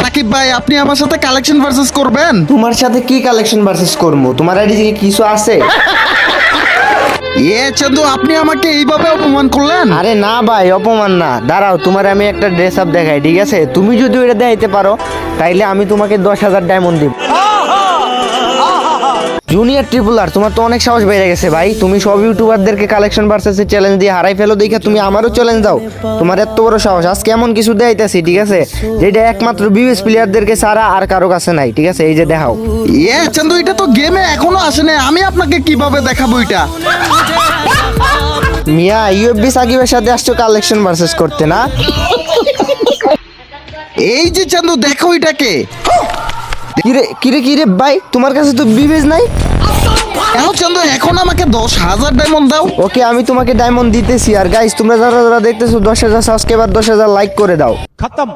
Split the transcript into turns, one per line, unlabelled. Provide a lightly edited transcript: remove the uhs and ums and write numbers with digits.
সাকিব ভাই, আপনি আমার সাথে কালেকশন ভার্সেস করবেন?
তোমার সাথে কি কালেকশন ভার্সেস করবো? তোমার আইডি কি কিছু আছে?
চন্দু, আপনি আমাকে এইভাবে অপমান করলেন?
আরে না ভাই, অপমান না। দাঁড়াও, তোমার আমি একটা ড্রেস আপ দেখাই, ঠিক আছে? তুমি যদি ওটা দেখাইতে পারো তাইলে আমি তোমাকে 10,000 ডায়মন্ড দিব। জুনিয়র ট্রিপলার, তোমার তো অনেক সাহস বেড়ে গেছে ভাই। তুমি সব ইউটিউবারদেরকে কালেকশন ভার্সেস চ্যালেঞ্জ দিয়ে হারাই ফেলো, দেখে তুমি আমারও চ্যালেঞ্জ দাও। তোমার এত বড় সাহস! আজকে এমন কিছু দেখাইতেছি, ঠিক আছে, যেটা একমাত্র বিবিএস প্লেয়ারদেরকে ছাড়া আর কারো কাছে নাই, ঠিক আছে? এই যে দেখাও।
চন্দু, এটা তো গেমে এখনো আসে না, আমি আপনাকে কিভাবে দেখাবো এটা?
মিয়া, ইউএফবি সাকিবের সাথে আসছো কালেকশন ভার্সেস করতে না?
এই যে চন্দু, দেখো এটাকে।
কিরে ভাই, তোমার কাছে তো বিবেজ নাই।
চন্দু, এখন আমাকে 10,000 ডায়মন্ড দাও।
ওকে, আমি তোমাকে ডায়মন্ড দিতেছি। আর গাইস, তোমরা যারা যারা দেখতেছো 10,000 সাবস্ক্রাইবার, 10,000 লাইক করে দাও।
खत्म।